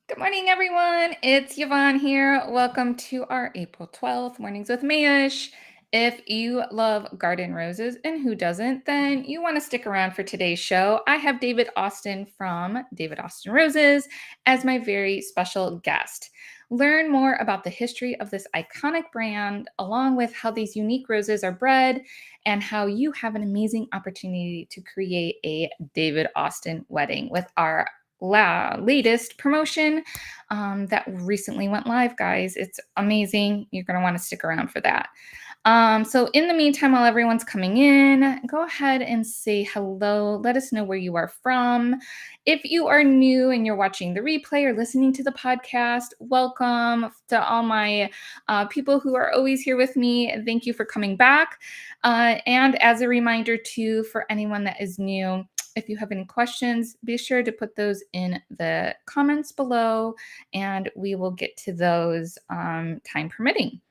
Good morning, everyone. It's Yvonne here. Welcome to our April 12th Mornings with Mayesh. If you love garden roses, and who doesn't, then you want to stick around for today's show. I have David Austin from David Austin Roses as my very special guest. Learn more about the history of this iconic brand, along with how these unique roses are bred and how you have an amazing opportunity to create a David Austin wedding with our latest promotion that recently went live, guys. It's amazing. You're going to want to stick around for that. So in the meantime, while everyone's coming in, go ahead and say hello. Let us know where you are from. If you are new and you're watching the replay or listening to the podcast, welcome to all my people who are always here with me. Thank you for coming back. And as a reminder, too, for anyone that is new, if you have any questions, be sure to put those in the comments below, and we will get to those time permitting.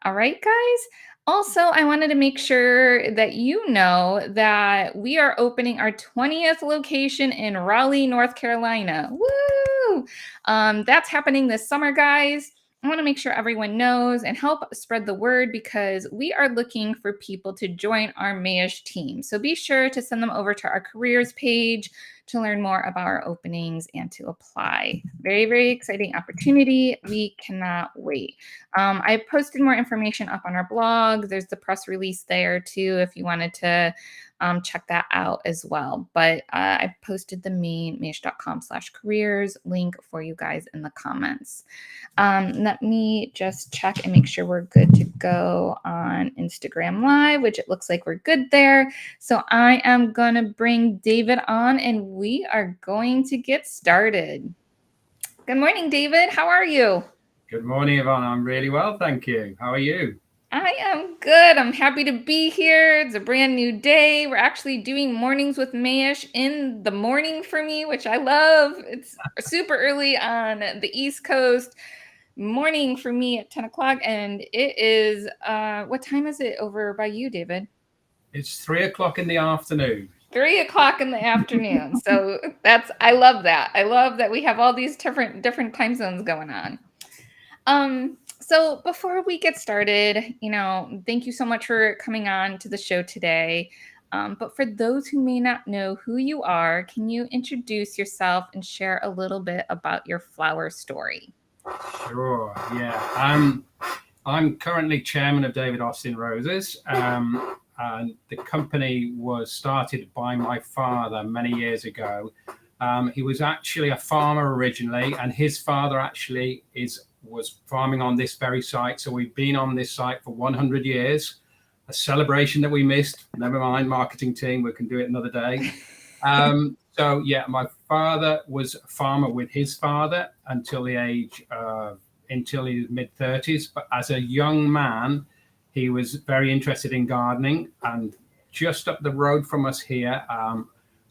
All right, guys. Also, I wanted to make sure that you know that we are opening our 20th location in Raleigh, North Carolina. Woo! That's happening this summer, guys. I want to make sure everyone knows and help spread the word because we are looking for people to join our Mayesh team. So be sure to send them over to our careers page to learn more about our openings and to apply. Very, very exciting opportunity. We cannot wait. I posted more information up on our blog. There's the press release there too if you wanted to check that out as well. But I posted the main mayesh.com/careers link for you guys in the comments. Let me just check and make sure we're good to go on Instagram Live, which it looks like we're good there. So I am going to bring David on and we are going to get started. Good morning, David. How are you? Good morning, Yvonne. I'm really well, thank you. How are you? I am good. I'm happy to be here. It's a brand new day. We're actually doing mornings with Mayesh in the morning for me, which I love. It's super early on the East Coast. Morning for me at 10 o'clock. And it is, what time is it over by you, David? It's 3 o'clock in the afternoon. 3 o'clock in the afternoon. So I love that. I love that we have all these different time zones going on. So before we get started, thank you so much for coming on to the show today. But for those who may not know who you are, can you introduce yourself and share a little bit about your flower story? Sure, yeah. I'm currently chairman of David Austin Roses. And the company was started by my father many years ago. He was actually a farmer originally, and his father actually was farming on this very site. So we've been on this site for 100 years, a celebration that we missed. Never mind, marketing team, we can do it another day. So yeah, my father was a farmer with his father until his mid-30s. But as a young man, he was very interested in gardening. And just up the road from us here,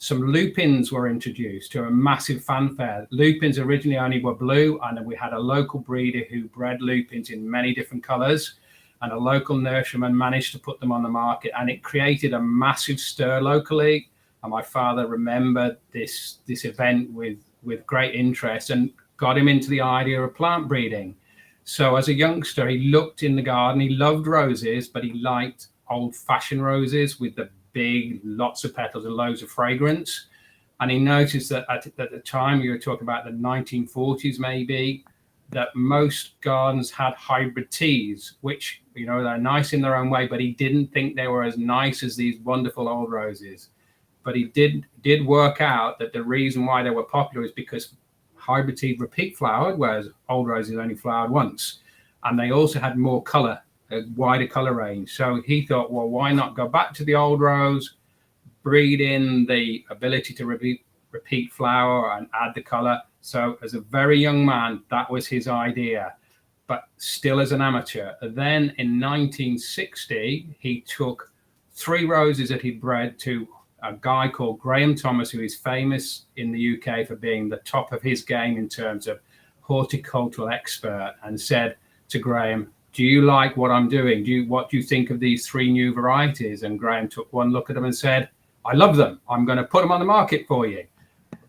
some lupins were introduced to a massive fanfare. Lupins originally only were blue, and we had a local breeder who bred lupins in many different colors, and a local nurseryman managed to put them on the market, and it created a massive stir locally. And my father remembered this event with great interest and got him into the idea of plant breeding. So as a youngster, he looked in the garden. He loved roses, but he liked old-fashioned roses with the big, lots of petals and loads of fragrance. And he noticed that at the time, you were talking about the 1940s maybe, that most gardens had hybrid teas, which, they're nice in their own way, but he didn't think they were as nice as these wonderful old roses. But he did work out that the reason why they were popular is because hybrid teas repeat flowered, whereas old roses only flowered once. And they also had more color, a wider color range. So he thought, well, why not go back to the old rose, breed in the ability to repeat flower and add the color. So as a very young man, that was his idea, but still as an amateur. Then in 1960, he took 3 roses that he bred to a guy called Graham Thomas, who is famous in the UK for being the top of his game in terms of horticultural expert, and said to Graham, do you like what I'm doing? What do you think of these 3 new varieties? And Graham took one look at them and said, I love them. I'm going to put them on the market for you.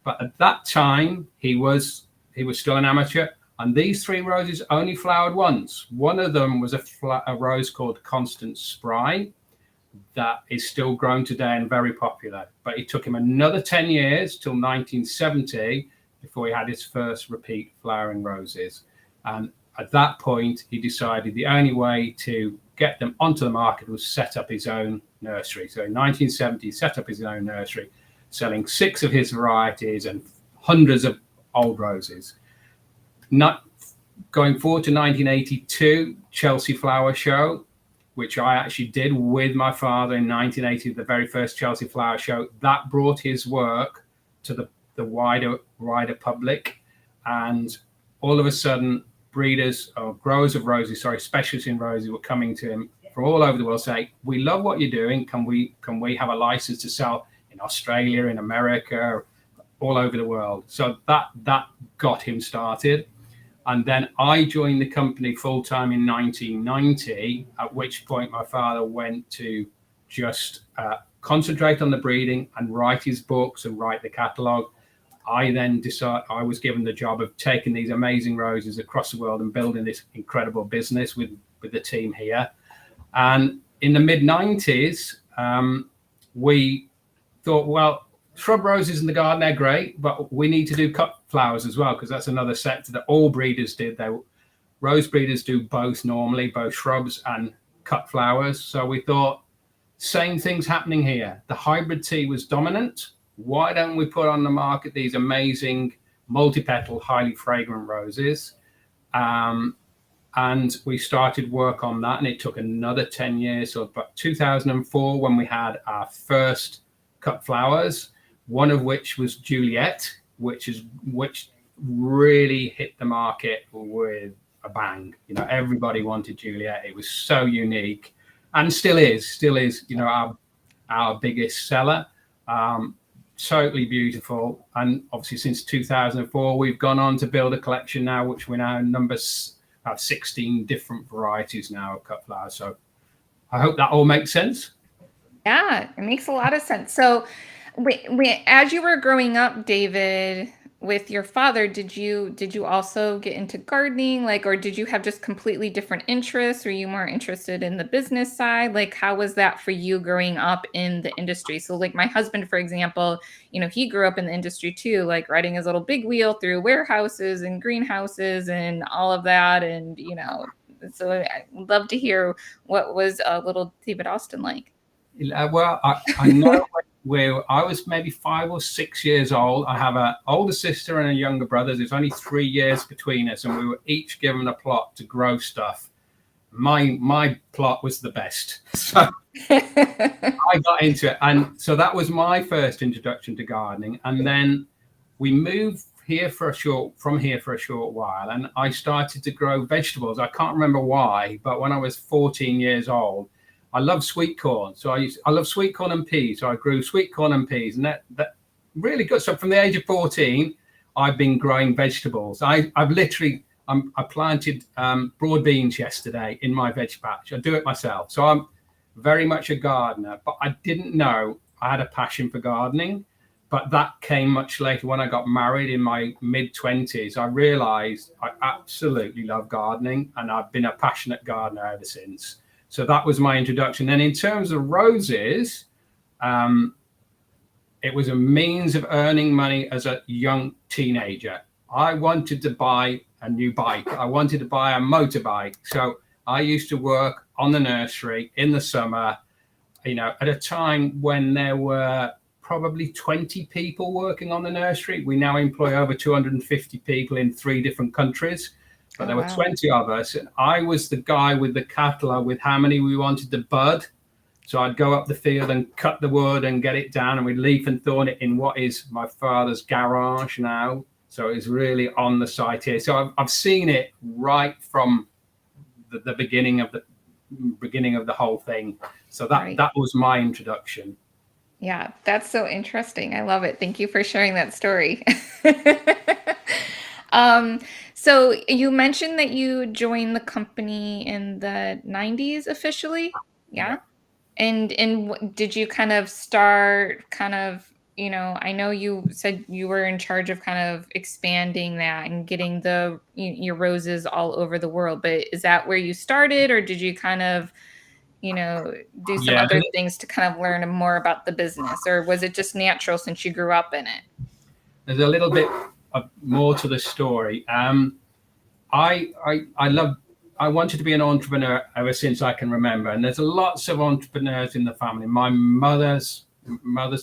But at that time, his he was still an amateur. And these 3 roses only flowered once. One of them was a rose called Constant Spry that is still grown today and very popular. But it took him another 10 years till 1970 before he had his first repeat flowering roses. And at that point, he decided the only way to get them onto the market was set up his own nursery. So in 1970, he set up his own nursery, selling 6 of his varieties and hundreds of old roses. Not going forward to 1982, Chelsea Flower Show, which I actually did with my father in 1980, the very first Chelsea Flower Show. That brought his work to the wider public. And all of a sudden, breeders or growers of roses, specialists in roses, were coming to him from all over the world saying, we love what you're doing. Can we have a license to sell in Australia, in America, all over the world? So that got him started. And then I joined the company full time in 1990, at which point my father went to just concentrate on the breeding and write his books and write the catalogue. I then decided I was given the job of taking these amazing roses across the world and building this incredible business with the team here. And in the mid 90s, we thought, well, shrub roses in the garden, they're great, but we need to do cut flowers as well, because that's another sector that all breeders did. Rose breeders do both normally, both shrubs and cut flowers. So we thought, same thing's happening here. The hybrid tea was dominant. Why don't we put on the market these amazing multi-petal, highly fragrant roses? And we started work on that, and it took another 10 years. So about 2004, when we had our first cut flowers, one of which was Juliet, which really hit the market with a bang. Everybody wanted Juliet. It was so unique, and still is, our biggest seller. Totally beautiful. And obviously since 2004, we've gone on to build a collection now, which we now have 16 different varieties now of cut flowers. So I hope that all makes sense. Yeah, it makes a lot of sense. So as you were growing up, David, with your father, did you also get into gardening, or did you have just completely different interests? Were you more interested in the business side? How was that for you growing up in the industry? So my husband, for example, he grew up in the industry too, riding his little big wheel through warehouses and greenhouses and all of that. And, so I'd love to hear what was little David Austin like. Well, I know where I was maybe 5 or 6 years old. I have an older sister and a younger brother. There's only 3 years between us, and we were each given a plot to grow stuff. My plot was the best, so I got into it, and so that was my first introduction to gardening. And then we moved from here for a short while, and I started to grow vegetables. I can't remember why, but when I was 14 years old, I love sweet corn. So I love sweet corn and peas. So I grew sweet corn and peas, and that really good. So from the age of 14, I've been growing vegetables. I planted broad beans yesterday in my veg patch. I do it myself. So I'm very much a gardener, but I didn't know I had a passion for gardening. But that came much later when I got married in my mid-20s. I realized I absolutely love gardening, and I've been a passionate gardener ever since. So that was my introduction. And in terms of roses, it was a means of earning money as a young teenager. I wanted to buy a new bike. I wanted to buy a motorbike. So I used to work on the nursery in the summer, at a time when there were probably 20 people working on the nursery. We now employ over 250 people in 3 different countries. But there were 20 of us. And I was the guy with the catalogue with how many we wanted to bud. So I'd go up the field and cut the wood and get it down, and we'd leaf and thorn it in what is my father's garage now. So it's really on the site here. So I've seen it right from the beginning of the whole thing. So that was my introduction. Yeah, that's so interesting. I love it. Thank you for sharing that story. So you mentioned that you joined the company in the 90s officially. Yeah. And did you kind of start I know you said you were in charge of kind of expanding that and getting your roses all over the world, but is that where you started, or did you kind of, do some Yeah, other things to kind of learn more about the business, or was it just natural since you grew up in it? there's a little bit more to the story. I wanted to be an entrepreneur ever since I can remember, and there's lots of entrepreneurs in the family. My mother's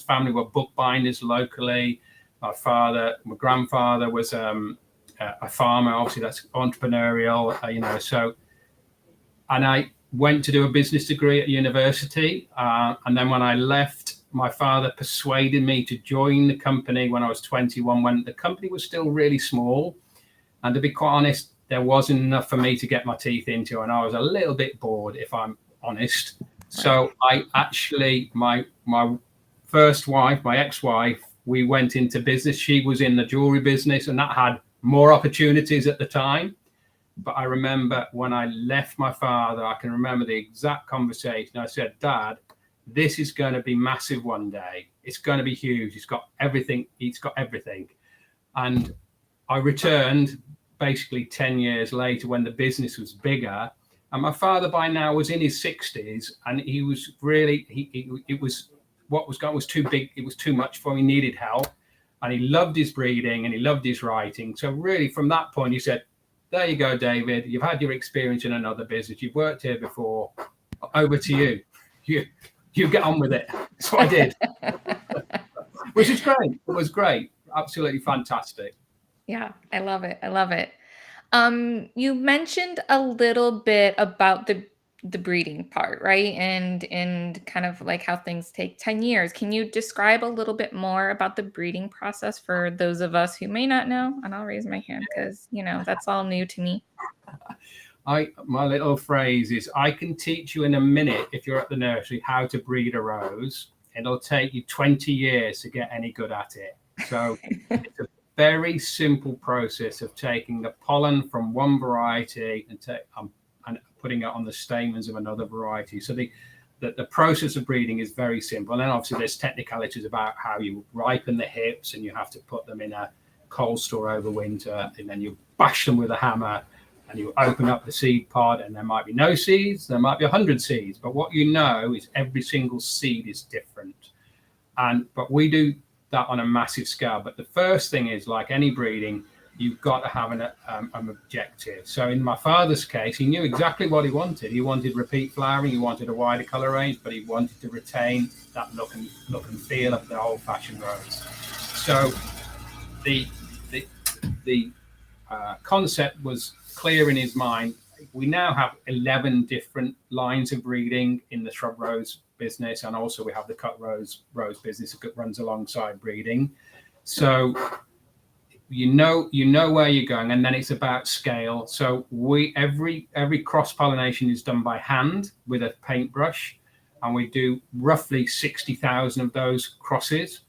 family were bookbinders locally. My grandfather was a farmer. Obviously, that's entrepreneurial. So, and I went to do a business degree at university, and then when I left, my father persuaded me to join the company when I was 21, when the company was still really small. And to be quite honest, there wasn't enough for me to get my teeth into, and I was a little bit bored, if I'm honest. Right. So I actually, my first wife, my ex-wife, we went into business. She was in the jewelry business, and that had more opportunities at the time. But I remember when I left my father, I can remember the exact conversation. I said, Dad, this is going to be massive one day. It's going to be huge. It's got everything. It's got everything. And I returned basically 10 years later when the business was bigger. And my father by now was in his 60s, and he was really, it was, what was going was too big. It was too much for him. He needed help, and he loved his breeding and he loved his writing. So really from that point, he said, there you go, David, you've had your experience in another business. You've worked here before. Over to you. You get on with it. So I did, which is great. It was great. Absolutely fantastic. Yeah, I love it. I love it. You mentioned a little bit about the breeding part, right? And kind of like how things take 10 years. Can you describe a little bit more about the breeding process for those of us who may not know? And I'll raise my hand because, that's all new to me. My little phrase is, I can teach you in a minute, if you're at the nursery, how to breed a rose. It'll take you 20 years to get any good at it. So it's a very simple process of taking the pollen from one variety and putting it on the stamens of another variety. So the process of breeding is very simple. And then obviously there's technicalities about how you ripen the hips, and you have to put them in a cold store over winter, and then you bash them with a hammer, and you open up the seed pod, and there might be no seeds, there might be 100 seeds. But what you know is every single seed is different. But we do that on a massive scale. But the first thing is, like any breeding, you've got to have an objective. So in my father's case, he knew exactly what he wanted. He wanted repeat flowering, he wanted a wider color range, but he wanted to retain that look and feel of the old-fashioned rose. So the concept was clear in his mind. We now have 11 different lines of breeding in the shrub rose business, and also we have the cut rose business that runs alongside breeding. So you know where you're going, and then it's about scale. So every cross pollination is done by hand with a paintbrush, and we do roughly 60,000 of those crosses.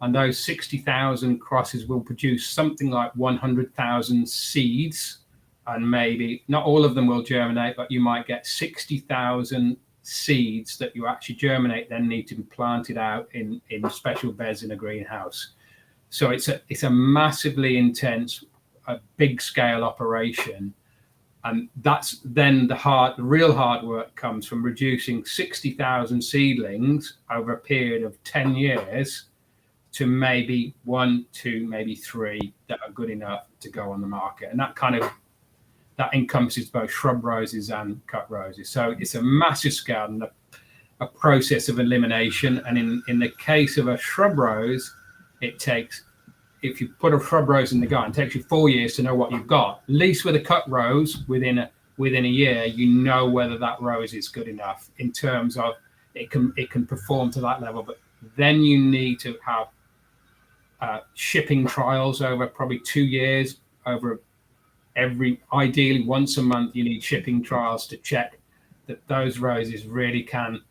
And those 60,000 crosses will produce something like 100,000 seeds, and maybe not all of them will germinate, but you might get 60,000 seeds that you actually germinate, then need to be planted out in special beds in a greenhouse. So it's a massively intense, big scale operation. And that's then the real hard work comes from reducing 60,000 seedlings over a period of 10 years to maybe 1, 2, maybe 3 that are good enough to go on the market. And that encompasses both shrub roses and cut roses. So it's a massive scale and a process of elimination. And in the case of a shrub rose, it takes, if you put a shrub rose in the garden, it takes you 4 years to know what you've got. At least with a cut rose, within a year, you know whether that rose is good enough in terms of it can perform to that level. But then you need to have shipping trials over probably 2 years, ideally once a month. You need shipping trials to check that those roses really can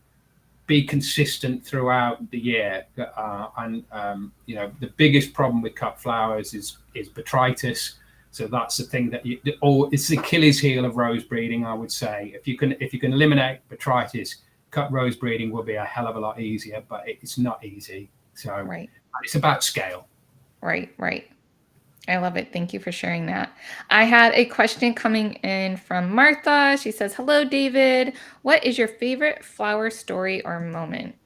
be consistent throughout the year. The biggest problem with cut flowers is botrytis. So that's the thing that it's the Achilles heel of rose breeding, I would say. If you can eliminate botrytis, cut rose breeding will be a hell of a lot easier, but it's not easy. So right. It's about scale. Right, right. I love it. Thank you for sharing that. I had a question coming in from Martha. She says, "Hello, David. What is your favorite flower story or moment?"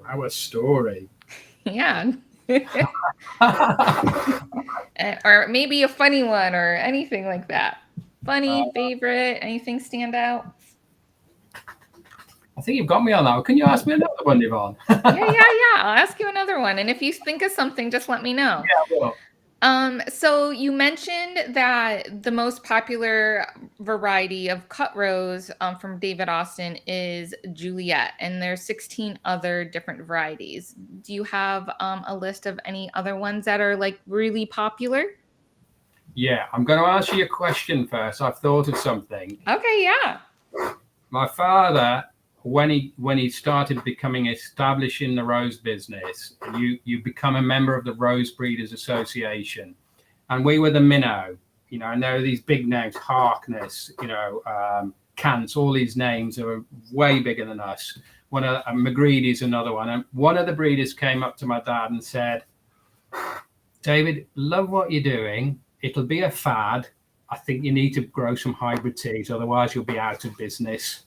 Our story. Yeah. Or maybe a funny one or anything like that. Funny, favorite, anything stand out? I think you've got me on that. Can you ask me another one, Yvonne? Yeah. I'll ask you another one. And if you think of something, just let me know. Yeah, well, So you mentioned that the most popular variety of cut rose from David Austin is Juliet, and there's 16 other different varieties. Do you have a list of any other ones that are like really popular? yeah, I'm going to answer your question first. I've thought of something. Okay, yeah. My father, when he started becoming established in the rose business, you become a member of the Rose Breeders Association, and we were the minnow. You know, and there are these big names, Harkness, Cants, all these names are way bigger than us. One of McGreedy's another one, and one of the breeders came up to my dad and said, "David, love what you're doing. It'll be a fad. I think you need to grow some hybrid teas, otherwise you'll be out of business."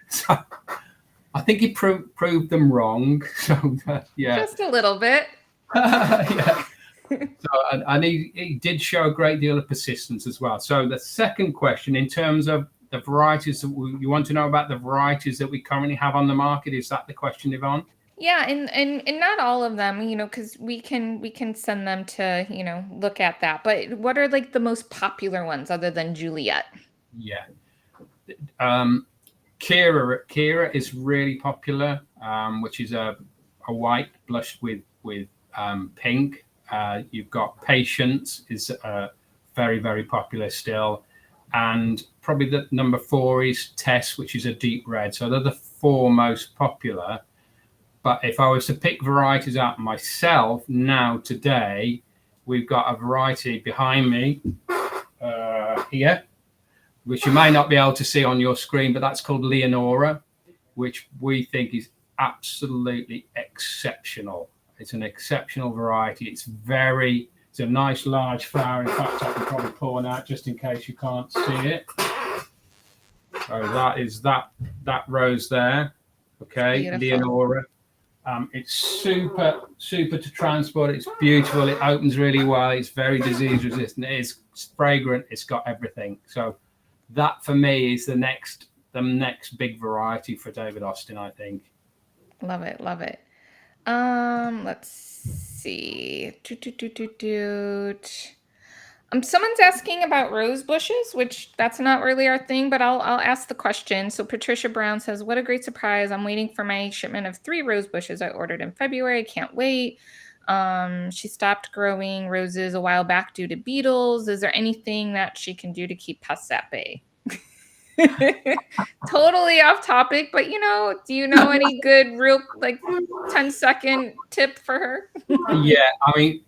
So I think he proved them wrong. So yeah, Just a little bit. yeah. So, and he did show a great deal of persistence as well. So the second question, in terms of the varieties that you want to know about the varieties that we currently have on the market, is that the question, Yvonne? Yeah, and not all of them, because we can send them to, look at that. But what are like the most popular ones other than Juliet? Yeah. Kira is really popular, which is a white blushed with pink. You've got Patience is very, very popular still, and probably the number 4 is Tess, which is a deep red. So they're the 4 most popular. But if I was to pick varieties out myself now today, we've got a variety behind me here, which you may not be able to see on your screen, but that's called Leonora, which we think is absolutely exceptional. It's an exceptional variety. It's a nice large flower. In fact, I can probably pull one out just in case you can't see it. So that is that rose there. Okay, Beautiful. Leonora. It's super to transport. It's beautiful. It opens really well. It's very disease resistant. It's fragrant. It's got everything. So that for me is the next big variety for David Austin, I think. Love it, love it. Let's see. Someone's asking about rose bushes, which that's not really our thing, but I'll ask the question. So Patricia Brown says, "What a great surprise! I'm waiting for my shipment of 3 rose bushes I ordered in February. I can't wait." She stopped growing roses a while back due to beetles. Is there anything that she can do to keep pests at bay? Totally off topic, but do you know any good, real, like 10-second tip for her? Yeah, I mean,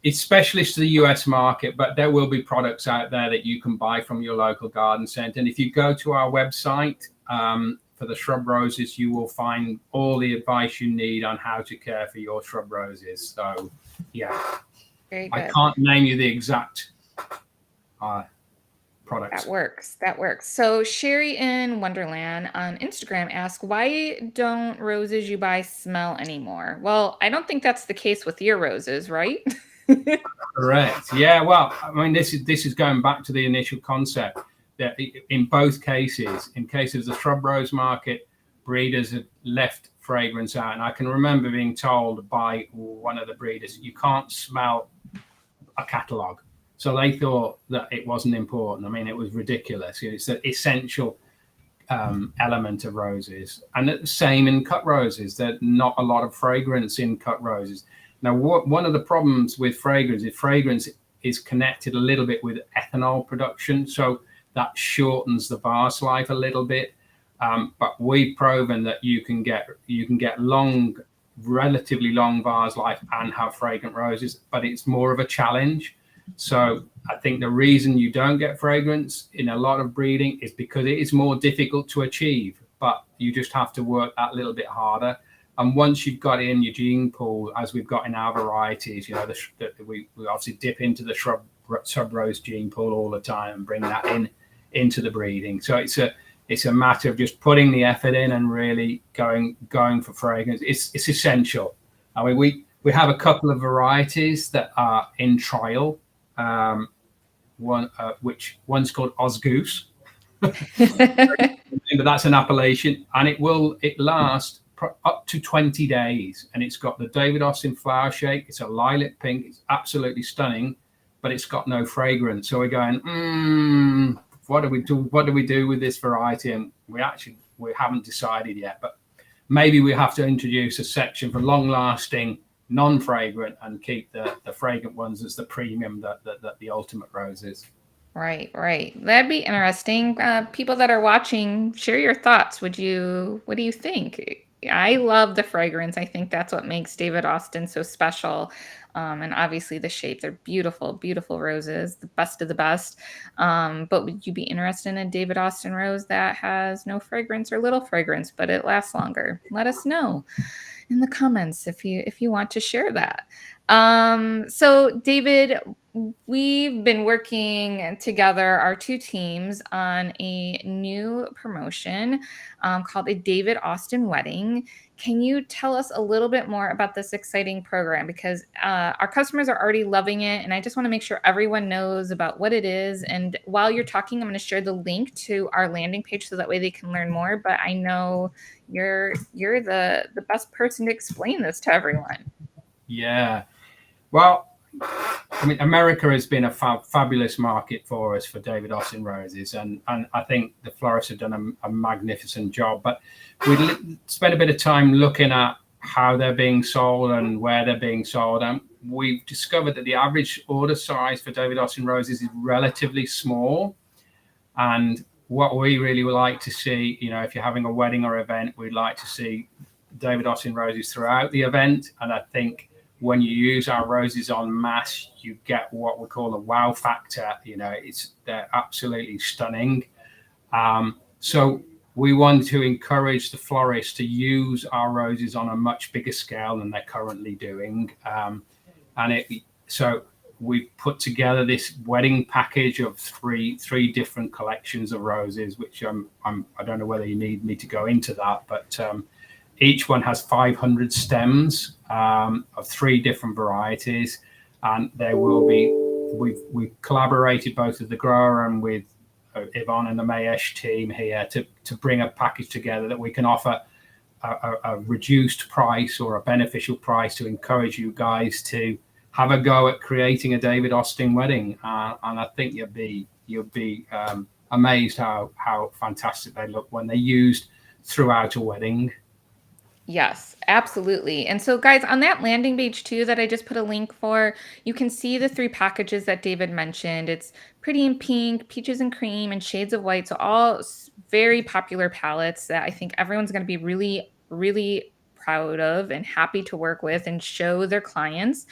it's specialist to the US market, but there will be products out there that you can buy from your local garden centre. And if you go to our website for the shrub roses, you will find all the advice you need on how to care for your shrub roses. So, yeah, Very good. I can't name you the exact products. That works. So Sherry in Wonderland on Instagram asks, "Why don't roses you buy smell anymore?" Well, I don't think that's the case with your roses, right? Correct. Yeah. Well, I mean, this is going back to the initial concept that in both cases, in case of the shrub rose market, breeders have left fragrance out. And I can remember being told by one of the breeders, "You can't smell a catalogue." So they thought that it wasn't important. I mean, it was ridiculous. It's an essential element of roses. And the same in cut roses. There's not a lot of fragrance in cut roses. Now, one of the problems with fragrance is connected a little bit with ethanol production. So that shortens the vase life a little bit. But we've proven that you can get relatively long vase life and have fragrant roses, but it's more of a challenge. So I think the reason you don't get fragrance in a lot of breeding is because it is more difficult to achieve, but you just have to work that little bit harder. And once you've got it in your gene pool, as we've got in our varieties, we obviously dip into the sub rose gene pool all the time and bring that into the breeding. So it's a matter of just putting the effort in and really going for fragrance. It's essential. I mean, we have a couple of varieties that are in trial. Which one's called Osgoose, but that's an appellation, and it lasts up to 20 days, and it's got the David Austin flower shake. It's a lilac pink. It's absolutely stunning, but it's got no fragrance. So we're going, what do we do? What do we do with this variety? And we haven't decided yet, but maybe we have to introduce a section for long-lasting, non-fragrant, and keep the fragrant ones as the premium that the ultimate rose is. Right. That'd be interesting. People that are watching, share your thoughts. What do you think? I love the fragrance. I think that's what makes David Austin so special. And obviously the shape, they're beautiful, beautiful roses, the best of the best. But would you be interested in a David Austin rose that has no fragrance or little fragrance, but it lasts longer? Let us know in the comments if you want to share that. So David, we've been working together, our two teams, on a new promotion called a David Austin Wedding. Can you tell us a little bit more about this exciting program? Because our customers are already loving it, and I just want to make sure everyone knows about what it is. And while you're talking, I'm going to share the link to our landing page so that way they can learn more. But I know you're the best person to explain this to everyone. Yeah. Well, I mean, America has been a fabulous market for us for David Austin roses, and I think the florists have done a magnificent job. But we spent a bit of time looking at how they're being sold and where they're being sold, and we've discovered that the average order size for David Austin roses is relatively small. And what we really would like to see, if you're having a wedding or event, we'd like to see David Austin roses throughout the event. And I think when you use our roses en masse, you get what we call a wow factor. They're absolutely stunning. So we want to encourage the florists to use our roses on a much bigger scale than they're currently doing. So we've put together this wedding package of three different collections of roses, which I don't know whether you need me to go into that, but each one has 500 stems of 3 different varieties, and there will be. We've collaborated both with the grower and with Yvonne and the Mayesh team here to bring a package together that we can offer a reduced price or a beneficial price to encourage you guys to have a go at creating a David Austin wedding. And I think you'll be amazed how fantastic they look when they're used throughout a wedding. Yes, absolutely. And so, guys, on that landing page too, that I just put a link for, you can see the 3 packages that David mentioned. It's Pretty in Pink, Peaches and Cream, and Shades of White. So all very popular palettes that I think everyone's going to be really, really proud of and happy to work with and show their clients.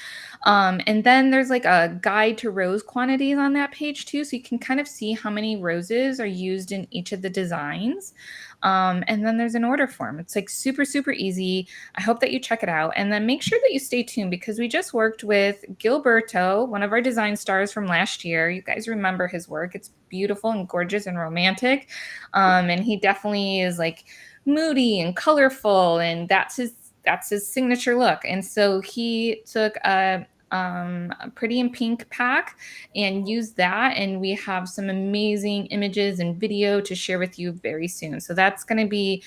And then there's like a guide to rose quantities on that page too. So you can kind of see how many roses are used in each of the designs. And then there's an order form. It's like super, super easy. I hope that you check it out. And then make sure that you stay tuned because we just worked with Gilberto, one of our design stars from last year. You guys remember his work. It's beautiful and gorgeous and romantic. And he definitely is like moody and colorful, and that's his signature look. And so he took a Pretty in Pink pack and use that, and we have some amazing images and video to share with you very soon. So that's going to be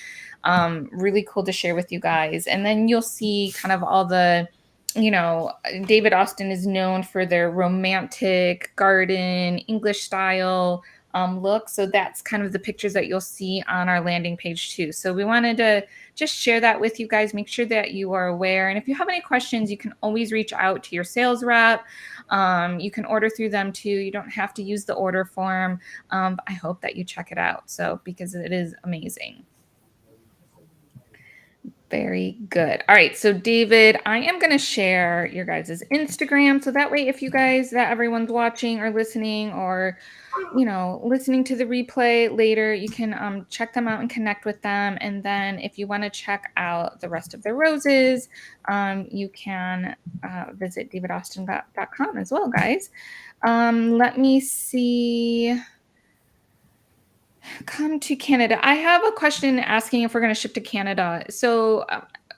really cool to share with you guys. And then you'll see kind of all the, David Austin is known for their romantic garden English style look. So that's kind of the pictures that you'll see on our landing page too. So we wanted to just share that with you guys. Make sure that you are aware. And if you have any questions, you can always reach out to your sales rep. You can order through them too. You don't have to use the order form. But I hope that you check it out. So because it is amazing. Very good. All right. So, David, I am going to share your guys' Instagram. So that way, if you guys, that everyone's watching or listening or, listening to the replay later, you can check them out and connect with them. And then if you want to check out the rest of the roses, you can visit davidaustin.com as well, guys. Let me see. Come to Canada. I have a question asking if we're going to ship to Canada. So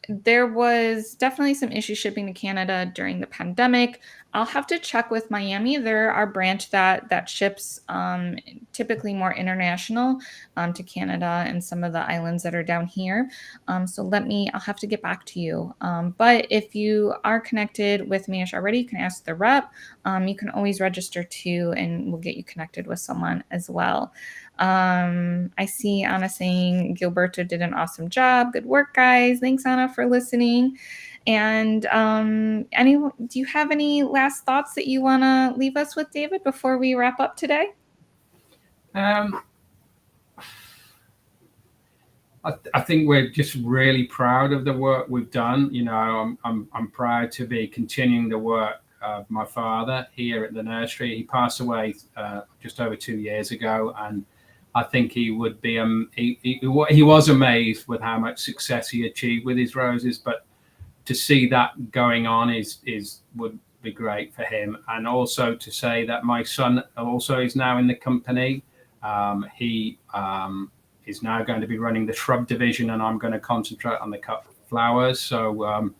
there was definitely some issue shipping to Canada during the pandemic. I'll have to check with Miami. They're our branch that ships typically more international to Canada and some of the islands that are down here. So I'll have to get back to you. But if you are connected with Mayesh already, you can ask the rep. You can always register too, and we'll get you connected with someone as well. I see Anna saying Gilberto did an awesome job. Good work, guys. Thanks, Anna, for listening. And do you have any last thoughts that you want to leave us with, David, before we wrap up today? I think we're just really proud of the work we've done. I'm proud to be continuing the work of my father here at the nursery. He passed away just over 2 years ago, and I think he would be he was amazed with how much success he achieved with his roses. But to see that going on would be great for him, and also to say that my son also is now in the company. He is now going to be running the shrub division, and I'm going to concentrate on the cut flowers. So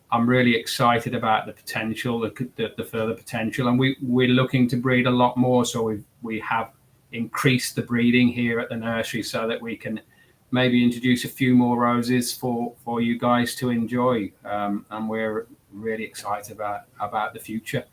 I'm really excited about the potential, the further potential, and we're looking to breed a lot more. So we have increased the breeding here at the nursery so that we can maybe introduce a few more roses for you guys to enjoy. And we're really excited about the future.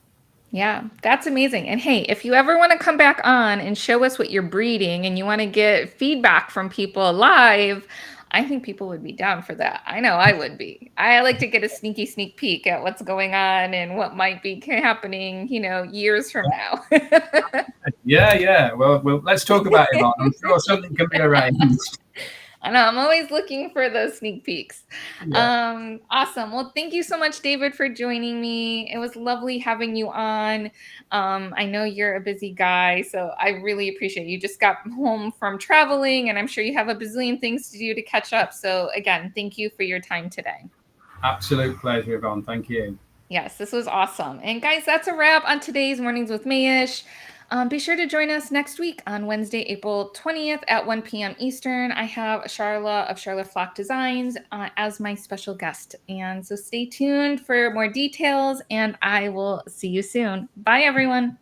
Yeah, that's amazing. And hey, if you ever want to come back on and show us what you're breeding and you want to get feedback from people live, I think people would be down for that. I know I would be. I like to get a sneak peek at what's going on and what might be happening, years from now. Yeah. Well, let's talk about it, Yvonne. I'm sure something can be arranged. I know, I'm always looking for those sneak peeks. Yeah. Awesome. Well, thank you so much, David, for joining me. It was lovely having you on. I know you're a busy guy, so I really appreciate it. You just got home from traveling, and I'm sure you have a bazillion things to do to catch up. So again, thank you for your time today. Absolute pleasure, Yvonne. Thank you. Yes, this was awesome. And guys, that's a wrap on today's Mornings with Mayesh. Be sure to join us next week on Wednesday, April 20th at 1 p.m. Eastern. I have Charla of Charla Flock Designs as my special guest. And so stay tuned for more details, and I will see you soon. Bye, everyone.